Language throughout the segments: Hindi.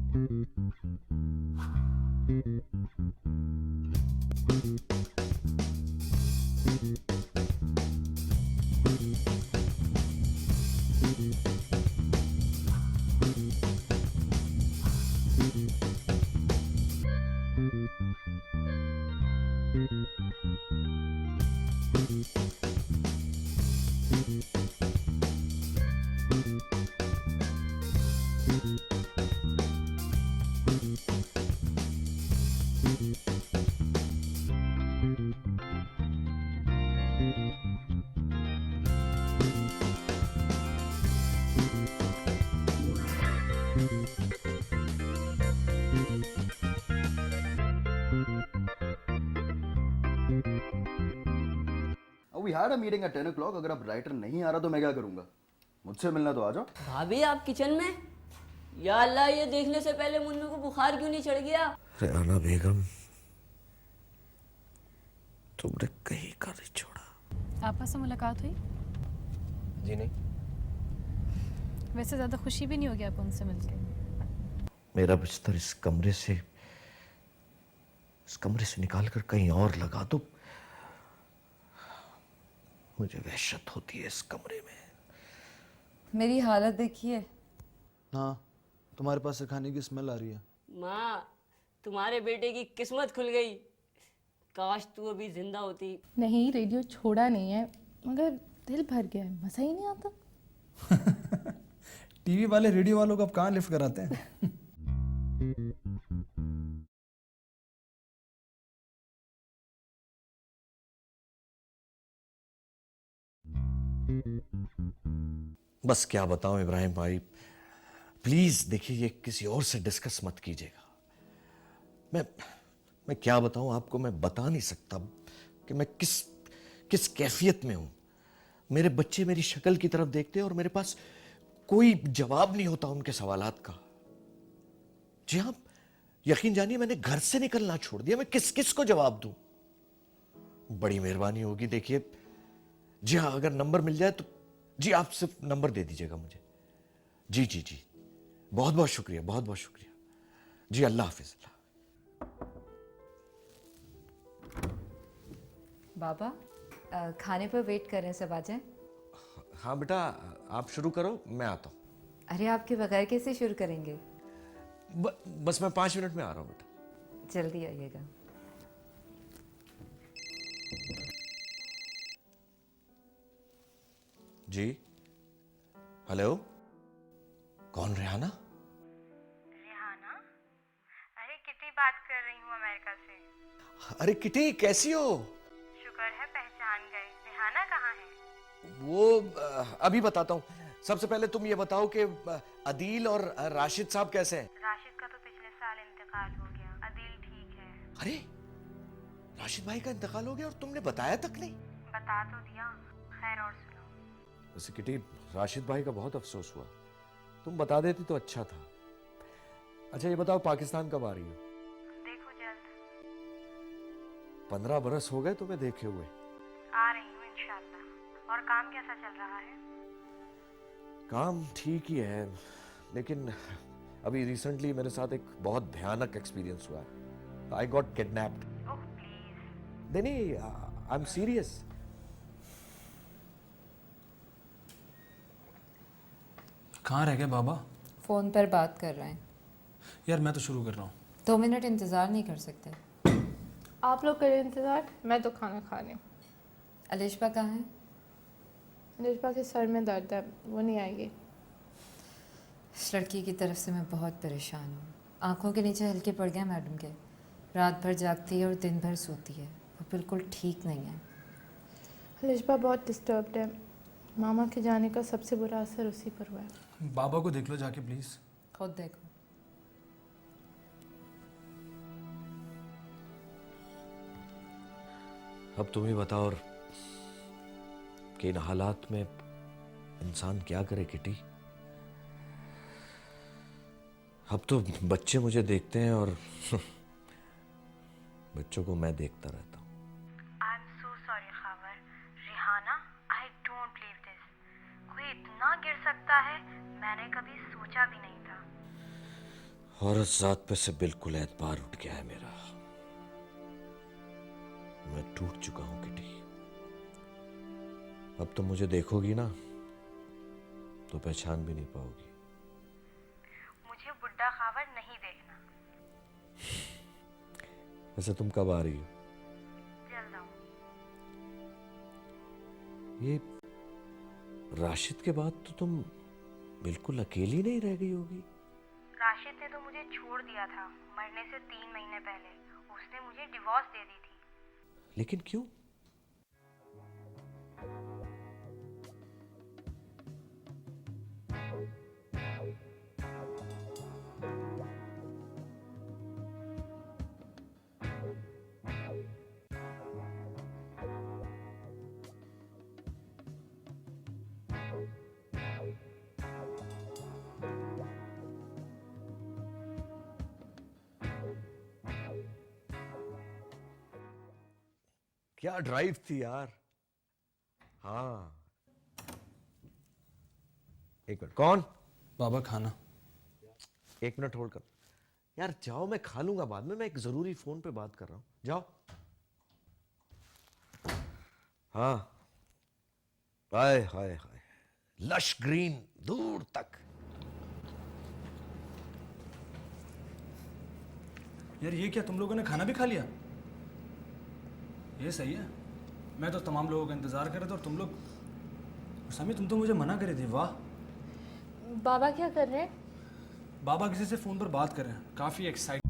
We had a meeting at 10 o'clock. अगर अब राइटर नहीं आ रहा तो मैं क्या करूंगा? मुझसे मिलना तो आ जाओ. भाभी आप किचन में? या अल्लाह, ये देखने से पहले मुन्नू को बुखार क्यों नहीं चढ़ गया? रेहाना बेगम, तुमने कहीं का नहीं छोड़ा। आपस से मुलाकात हुई? जी नहीं। वैसे ज़्यादा खुशी भी नहीं होगी आपको उनसे मिलके? मेरा बिस्तर इस कमरे से निकाल कर कहीं और लगा दो, मुझे वहशत होती है इस कमरे में। मेरी हालत देखिए। हाँ, तुम्हारे पास से खाने की स्मेल आ रही है। माँ, तुम्हारे बेटे की किस्मत खुल गई। काश तू अभी जिंदा होती। नहीं, रेडियो छोड़ा नहीं है, मगर दिल भर गया है, मज़ा ही नहीं आता। टीवी वाले रेडियो वालों को अब कहाँ लिफ्ट कराते हैं? बस क्या बताऊं इब्राहिम भाई, प्लीज देखिए ये किसी और से डिस्कस मत कीजिएगा। मैं क्या बताऊं आपको, मैं बता नहीं सकता कि मैं किस कैफियत में हूं। मेरे बच्चे मेरी शक्ल की तरफ देखते हैं और मेरे पास कोई जवाब नहीं होता उनके सवालात का। जी हाँ, यकीन जानिए मैंने घर से निकलना छोड़ दिया। मैं किस को जवाब दूं? बड़ी मेहरबानी होगी। देखिए जी हाँ, अगर नंबर मिल जाए तो जी आप सिर्फ नंबर दे दीजिएगा मुझे। जी जी जी, बहुत बहुत शुक्रिया, बहुत बहुत शुक्रिया जी। अल्लाह हाफिज। बाबा, खाने पर वेट कर रहे हैं, सब आ जाएं। हाँ बेटा, आप शुरू करो, मैं आता हूँ। अरे आपके बगैर कैसे शुरू करेंगे? बस मैं 5 मिनट में आ रहा हूँ बेटा। जल्दी आइएगा। जी हेलो, कौन? रेहाना? रेहाना? अरे किटी बात कर रही हूँ अमेरिका से। अरे किटी, कैसी हो? शुक्र है पहचान गए। रेहाना कहाँ है? वो अभी बताता हूँ। सबसे पहले तुम ये बताओ कि अदील और राशिद साहब कैसे हैं? राशिद का तो पिछले साल इंतकाल हो गया। अदील ठीक है। अरे राशिद भाई का इंतकाल हो गया और तुमने बताया तक नहीं? बता तो दिया। खैर और सुनो। वैसे किटी, राशिद भाई का बहुत अफसोस हुआ। तुम बता देती तो अच्छा था। अच्छा ये बताओ, पाकिस्तान कब आ रही हो? देखो जल्द। 15 बरस हो गए तुम्हें देखे हुए। आ रही हूँ इंशाल्लाह। और काम कैसा चल रहा है? काम ठीक ही है, लेकिन अभी रिसेंटली मेरे साथ एक बहुत भयानक एक्सपीरियंस हुआ है। I got kidnapped. Oh please. नहीं, आई एम सीरियस। कहाँ रह गए बाबा? फ़ोन पर बात कर रहे हैं। यार मैं तो शुरू कर रहा हूँ। 2 मिनट इंतज़ार नहीं कर सकते? आप लोग करें इंतज़ार, मैं तो खाना खा रही हूँ। अलिशबा कहाँ है? अलिशबा के सर में दर्द है, वो नहीं आएगी। इस लड़की की तरफ से मैं बहुत परेशान हूँ। आंखों के नीचे हल्के पड़ गए मैडम के। रात भर जागती है और दिन भर सोती है। वो बिल्कुल ठीक नहीं है। अलिशबा बहुत डिस्टर्ब्ड है। मामा के जाने का सबसे बुरा असर उसी पर हुआ है। बाबा को देख लो जाके प्लीज। खुद देखो। अब तुम ही बताओ और कि इन हालात में इंसान क्या करे किटी। अब तो बच्चे मुझे देखते हैं और बच्चों को मैं देखता रहता हूँ। I am so sorry Khawar. Rehana, I don't believe this. कोई इतना गिर सकता है, मैंने कभी सोचा भी नहीं था। औरत जात पे से बिल्कुल एतबार उठ गया है मेरा। मैं टूट चुका हूं किटी। अब तो मुझे देखोगी ना तो पहचान भी नहीं पाओगी। मुझे बुड्ढा खावर नहीं देखना। वैसे तुम कब आ रही हो? जल्द आऊँ। ये राशिद के बाद तो तुम बिल्कुल अकेली नहीं रह गई होगी। राशिद ने तो मुझे छोड़ दिया था मरने से 3 महीने पहले। उसने मुझे डिवोर्स दे दी थी। लेकिन क्यों? क्या ड्राइव थी यार। हाँ, एक मिनट। कौन? बाबा खाना। एक मिनट होल्ड कर। यार जाओ, मैं खा लूंगा बाद में। मैं एक जरूरी फोन पे बात कर रहा हूं। जाओ। हाँ, हाय हाय हाय, लश ग्रीन दूर तक। यार ये क्या, तुम लोगों ने खाना भी खा लिया? ये सही है। मैं तो तमाम लोगों का इंतज़ार कर रहा था और तुम लोग। समी, तुम तो मुझे मना करे थे। वाह। बाबा क्या कर रहे हैं? बाबा किसी से फ़ोन पर बात कर रहे हैं, काफ़ी excite.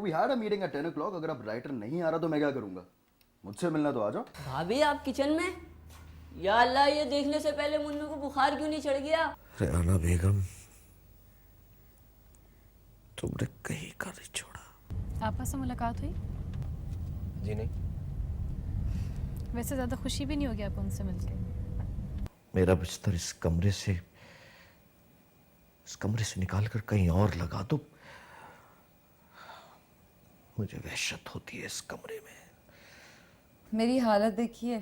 We had a meeting at 10 o'clock। अगर अब राइटर नहीं आ रहा तो मैं क्या करूंगा? मुझसे मिलना तो आ जाओ। भाभी आप किचन में? या अल्लाह, ये देखने से पहले मुन्नू को बुखार क्यों नहीं चढ़ गया? रेहाना बेगम, तुमने कहीं का नहीं छोड़ा। आपस से मुलाकात हुई? जी नहीं। वैसे ज़्यादा खुशी भी नहीं होगी आपको उनसे मिलके? मेरा बिस्तर इस कमरे से निकाल कर कहीं और लगा दो। मुझे वहशत होती है इस कमरे में। मेरी हालत देखिए।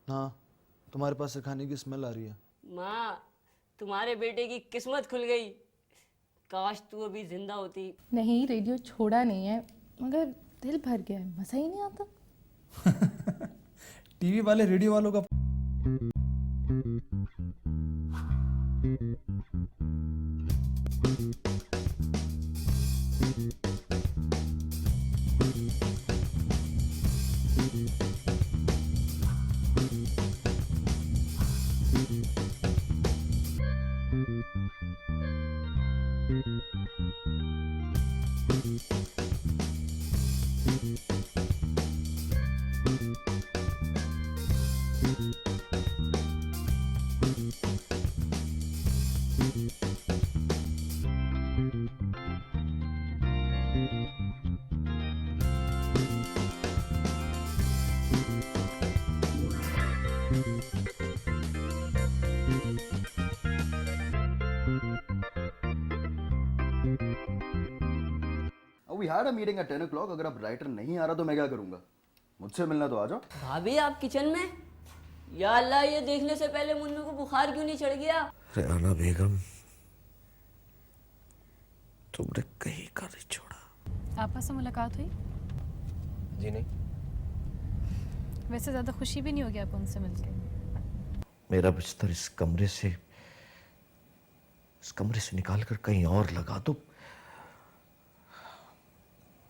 हाँ, तुम्हारे पास से खाने की स्मेल आ रही है। माँ, तुम्हारे बेटे की किस्मत खुल गई। काश तू अभी जिंदा होती। नहीं, रेडियो छोड़ा नहीं है, मगर दिल भर गया है। मज़ा ही नहीं आता। टीवी वाले रेडियो वालों का। We had a meeting at 10 o'clock। अगर अब राइटर नहीं आ रहा तो मैं क्या करूंगा? मुझसे मिलना तो आ जाओ। भाभी आप किचन में? या अल्लाह, ये देखने से पहले मुन्नू को बुखार क्यों नहीं चढ़ गया? रेहाना बेगम, तुमने कहीं का नहीं छोड़ा। आपस से मुलाकात हुई? जी नहीं। वैसे ज़्यादा खुशी भी नहीं होगी आपको उनसे मिलके? मेरा बिस्तर इस कमरे से निकाल कर कहीं और लगा दो।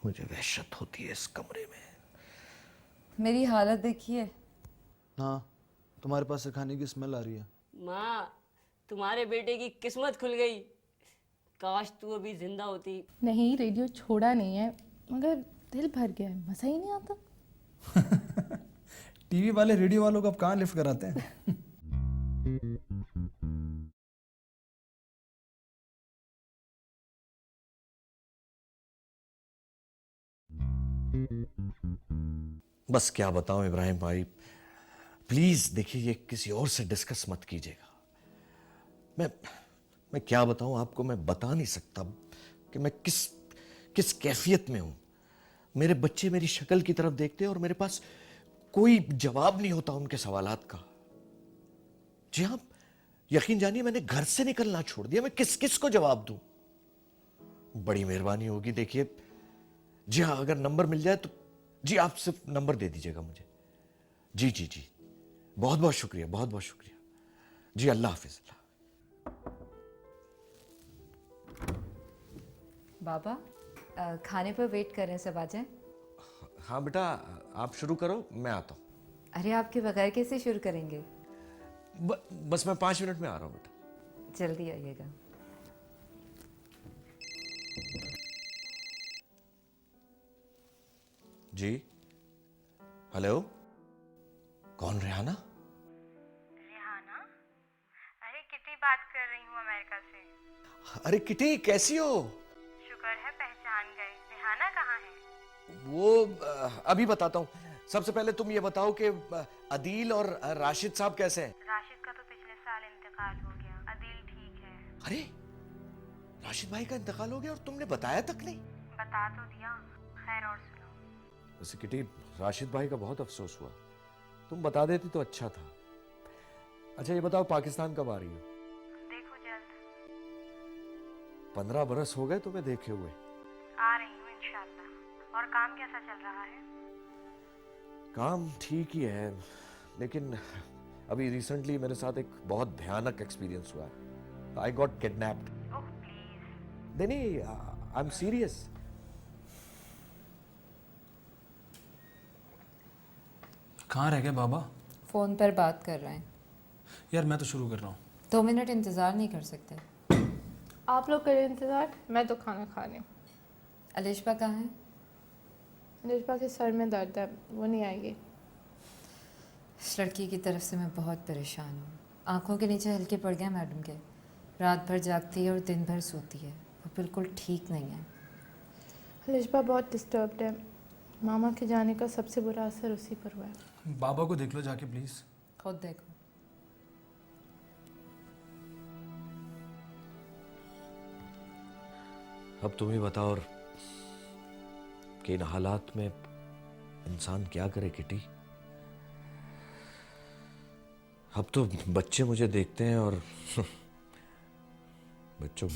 मुझे वहशत होती है इस कमरे में। मेरी हालत देखिए। हाँ, तुम्हारे पास से खाने की स्मेल आ रही है। माँ, तुम्हारे बेटे की किस्मत खुल गई। काश तू अभी जिंदा होती। नहीं, रेडियो छोड़ा नहीं है, मगर दिल भर गया है, मज़ा ही नहीं आता। टीवी वाले रेडियो वालों को अब कहाँ लिफ्ट कराते हैं। बस क्या बताऊं इब्राहिम भाई, प्लीज देखिए ये किसी और से डिस्कस मत कीजिएगा। मैं क्या बताऊं आपको, मैं बता नहीं सकता कि मैं किस किस कैफियत में हूं। मेरे बच्चे मेरी शक्ल की तरफ देखते हैं और मेरे पास कोई जवाब नहीं होता उनके सवालात का। जी हाँ, यकीन जानिए मैंने घर से निकलना छोड़ दिया। मैं किस किस को जवाब दूं? बड़ी मेहरबानी होगी। देखिए जी हाँ, अगर नंबर मिल जाए तो जी आप सिर्फ नंबर दे दीजिएगा मुझे। जी जी जी, बहुत बहुत शुक्रिया, बहुत बहुत शुक्रिया जी। अल्लाह हाफिज। बाबा खाने पर वेट कर रहे हैं, सब आ जाएं। हाँ बेटा, आप शुरू करो, मैं आता हूँ। अरे आपके बगैर कैसे शुरू करेंगे? बस मैं 5 मिनट में आ रहा हूँ बेटा। जल्दी आइएगा। जी हेलो, कौन? रेहाना? रेहाना? अरे किटी बात कर रही हूँ अमेरिका से। अरे किटी, कैसी हो? शुक्र है पहचान गए। रेहाना कहाँ है? वो अभी बताता हूँ। सबसे पहले तुम ये बताओ कि अदील और राशिद साहब कैसे हैं? राशिद का तो पिछले साल इंतकाल हो गया। अदील ठीक है। अरे राशिद भाई का इंतकाल हो गया और तुमने बताया तक नहीं? बता तो दिया। खैर और सुनो। वैसे किटी, राशिद भाई का बहुत अफसोस हुआ। तुम बता देती तो अच्छा था। अच्छा ये बताओ, पाकिस्तान कब आ रही हो? देखो जल्द। 15 बरस हो गए तुम्हें देखे हुए। आ रही हूँ इंशाल्लाह। और काम कैसा चल रहा है? काम ठीक ही है, लेकिन अभी रिसेंटली मेरे साथ एक बहुत भयानक एक्सपीरियंस हुआ है। I got kidnapped. Oh please. नहीं, आई एम सीरियस। कहाँ रह गए बाबा? फ़ोन पर बात कर रहे हैं। यार मैं तो शुरू कर रहा हूँ। 2 मिनट इंतज़ार नहीं कर सकते? आप लोग करें इंतज़ार, मैं तो खाना खा रही हूँ। अलिशबा कहाँ है? अलिशबा के सर में दर्द है, वो नहीं आएगी। इस लड़की की तरफ से मैं बहुत परेशान हूँ। आंखों के नीचे हल्के पड़ गए मैडम के। रात भर जागती है और दिन भर सोती है। वो बिल्कुल ठीक नहीं है। अलिशबा बहुत डिस्टर्ब्ड है। मामा के जाने का सबसे बुरा असर उसी पर हुआ है। बाबा को देख लो जाके प्लीज। खुद देखो। अब तुम ही बताओ और कि इन हालात में इंसान क्या करे किटी। अब तो बच्चे मुझे देखते हैं और बच्चों